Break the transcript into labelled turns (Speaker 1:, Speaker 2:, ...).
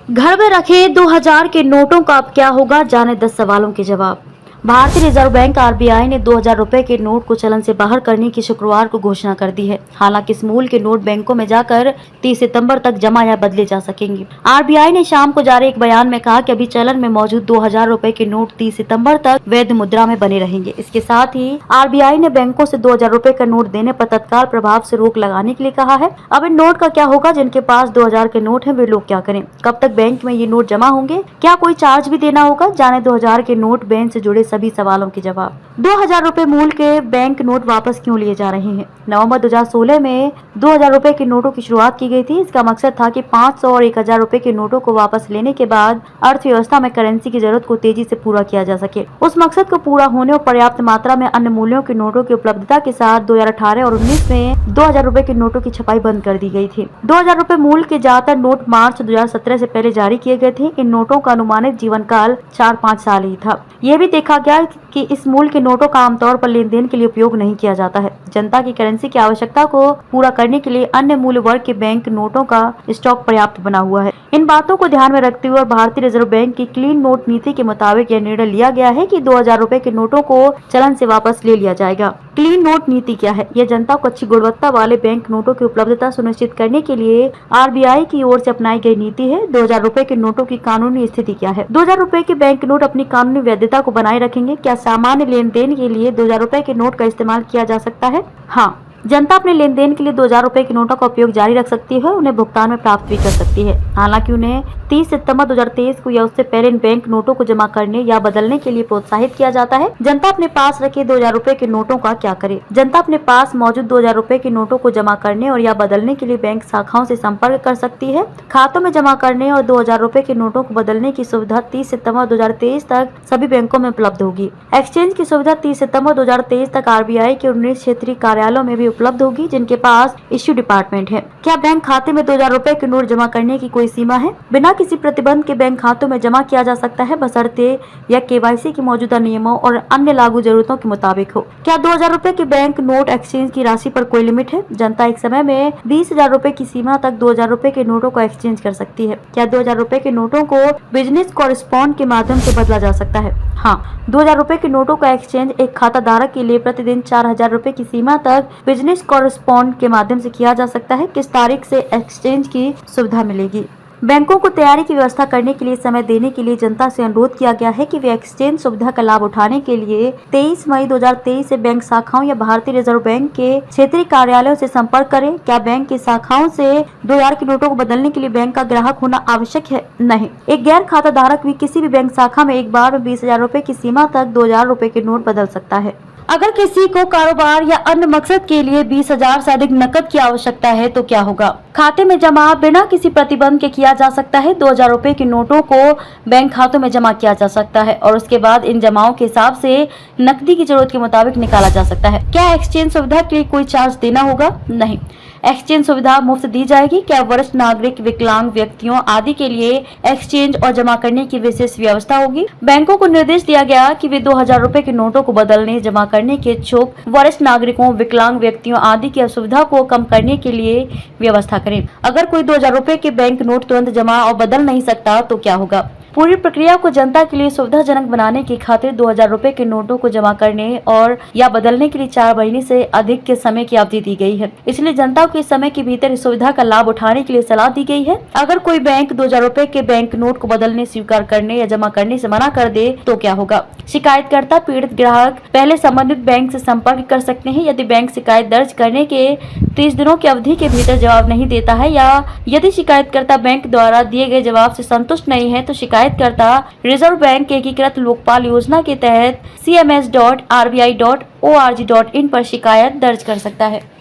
Speaker 1: घर में रखे 2000 के नोटों का अब क्या होगा, जाने 10 सवालों के जवाब। भारतीय रिजर्व बैंक आरबीआई ने 2000 रुपए के नोट को चलन से बाहर करने की शुक्रवार को घोषणा कर दी है। हालांकि इस मूल के नोट बैंकों में जाकर 30 सितंबर तक जमा या बदले जा सकेंगे। आरबीआई ने शाम को जारी एक बयान में कहा कि अभी चलन में मौजूद 2000 रुपए के नोट 30 सितंबर तक वैध मुद्रा में बने रहेंगे। इसके साथ ही आरबीआई ने बैंकों से 2000 रुपए का नोट देने पर तत्काल प्रभाव से रोक लगाने के लिए कहा है। अब इन नोट का क्या होगा? जिनके पास 2000 के नोट है वे लोग क्या करें? कब तक बैंक में ये नोट जमा होंगे? क्या कोई चार्ज भी देना होगा? जाने 2000 के नोट बैंक से जुड़े सभी सवालों के जवाब। 2000 रुपए मूल के बैंक नोट वापस क्यों लिए जा रहे हैं? नवंबर 2016 में 2000 रुपए के नोटों की शुरुआत की गई थी। इसका मकसद था कि 500 और 1000 रुपए के नोटों को वापस लेने के बाद अर्थव्यवस्था में करेंसी की जरूरत को तेजी से पूरा किया जा सके। उस मकसद को पूरा होने और पर्याप्त मात्रा में अन्य मूल्यों के नोटों की उपलब्धता के साथ 2018 और 19 में 2000 रुपए के नोटों की छपाई बंद कर दी गई थी। 2000 रुपए मूल के ज्यादातर नोट मार्च 2017 से पहले जारी किए गए थे। इन नोटों का अनुमानित जीवन काल 4-5 साल ही था। यह भी देखा गया कि इस मूल के नोटों का आमतौर पर लेन देन के लिए उपयोग नहीं किया जाता है। जनता की करेंसी की आवश्यकता को पूरा करने के लिए अन्य मूल्य वर्ग के बैंक नोटों का स्टॉक पर्याप्त बना हुआ है। इन बातों को ध्यान में रखते हुए भारतीय रिजर्व बैंक की क्लीन नोट नीति के मुताबिक यह निर्णय लिया गया है कि 2000 रुपए के नोटों को चलन से वापस ले लिया जाएगा। क्लीन नोट नीति क्या है? यह जनता को अच्छी गुणवत्ता वाले बैंक नोटों की उपलब्धता सुनिश्चित करने के लिए आरबीआई की ओर से अपनाई गई नीति है। 2000 रुपए के नोटों की कानूनी स्थिति क्या है? 2000 रुपए के बैंक नोट अपनी कानूनी वैधता को बनाए रखेंगे। क्या सामान्य लेन देन के लिए 2000 रुपए के नोट का इस्तेमाल किया जा सकता है? हाँ, जनता अपने लेन देन के लिए 2000 रुपए के नोटों का उपयोग जारी रख सकती है। उन्हें भुगतान में प्राप्त भी कर सकती है। हालांकि उन्हें 30 सितंबर 2023 को या उससे पहले इन बैंक नोटों को जमा करने या बदलने के लिए प्रोत्साहित किया जाता है। जनता अपने पास रखे 2000 रुपए के नोटों का क्या करे? जनता अपने पास मौजूद 2000 रुपए के नोटों को जमा करने और या बदलने के लिए बैंक शाखाओं से संपर्क कर सकती है। खातों में जमा करने और 2000 रुपए के नोटों को बदलने की सुविधा 30 सितंबर 2023 तक सभी बैंकों में उपलब्ध होगी। एक्सचेंज की सुविधा 30 सितंबर 2023 तक आरबीआई के 19 क्षेत्रीय कार्यालयों में भी उपलब्ध होगी जिनके पास इश्यू डिपार्टमेंट है। क्या बैंक खाते में 2000 रुपए के नोट जमा करने की कोई सीमा है? बिना किसी प्रतिबंध के बैंक खातों में जमा किया जा सकता है, बशर्ते यह केवाईसी के मौजूदा नियमों और अन्य लागू जरूरतों के मुताबिक हो। क्या 2000 रुपए के बैंक नोट एक्सचेंज की राशि पर कोई लिमिट है? जनता एक समय में 20,000 रुपए की सीमा तक 2000 रुपए के नोटों को एक्सचेंज कर सकती है। क्या 2000 रुपए के नोटों को बिजनेस कॉरेस्पॉन्ड के माध्यम से बदला जा सकता है? हाँ, 2000 रुपए के नोटों का एक्सचेंज एक खाता धारक के लिए प्रतिदिन 4000 रुपए की सीमा तक बिजनेस कॉरेस्पॉन्ड के माध्यम से किया जा सकता है। किस तारीख से एक्सचेंज की सुविधा मिलेगी? बैंकों को तैयारी की व्यवस्था करने के लिए समय देने के लिए जनता से अनुरोध किया गया है कि वे एक्सचेंज सुविधा का लाभ उठाने के लिए 23 मई 2023 से बैंक शाखाओं या भारतीय रिजर्व बैंक के क्षेत्रीय कार्यालयों से संपर्क करें। क्या बैंक की शाखाओं से 2000 के नोटों को बदलने के लिए बैंक का ग्राहक होना आवश्यक है? नहीं। एक गैर खाता धारक भी किसी भी बैंक शाखा में एक बार में 20,000 रुपए की सीमा तक 2000 रुपए के नोट बदल सकता है। अगर किसी को कारोबार या अन्य मकसद के लिए 20,000 से अधिक नकद की आवश्यकता है तो क्या होगा? खाते में जमा बिना किसी प्रतिबंध के किया जा सकता है। 2000 रुपए के नोटों को बैंक खातों में जमा किया जा सकता है और उसके बाद इन जमाओं के हिसाब से नकदी की जरूरत के मुताबिक निकाला जा सकता है। क्या एक्सचेंज सुविधा के लिए कोई चार्ज देना होगा? नहीं, एक्सचेंज सुविधा मुफ्त दी जाएगी। क्या वरिष्ठ नागरिक, विकलांग व्यक्तियों आदि के लिए एक्सचेंज और जमा करने की विशेष व्यवस्था होगी? बैंकों को निर्देश दिया गया कि वे 2000 रुपए के नोटों को बदलने, जमा करने के इच्छुक वरिष्ठ नागरिकों, विकलांग व्यक्तियों आदि की असुविधा को कम करने के लिए व्यवस्था करें। अगर कोई 2000 रुपए के बैंक नोट तुरंत जमा और बदल नहीं सकता तो क्या होगा? पूरी प्रक्रिया को जनता के लिए सुविधाजनक बनाने की खातिर 2000 रुपए के नोटों को जमा करने और या बदलने के लिए 4 महीने से अधिक के समय की अवधि दी गई है। इसलिए जनता को इस समय के भीतर इस सुविधा का लाभ उठाने के लिए सलाह दी गई है। अगर कोई बैंक 2000 रुपए के बैंक नोट को बदलने, स्वीकार करने या जमा करने से मना कर दे तो क्या होगा? शिकायतकर्ता पीड़ित ग्राहक पहले संबंधित बैंक से संपर्क कर सकते हैं। यदि बैंक शिकायत दर्ज करने के 30 दिनों की अवधि के भीतर जवाब नहीं देता है या यदि शिकायतकर्ता बैंक द्वारा दिए गए जवाब से संतुष्ट नहीं है तो शिकायतकर्ता रिजर्व बैंक के एकीकृत लोकपाल योजना के तहत cms.rbi.org.in पर शिकायत दर्ज कर सकता है।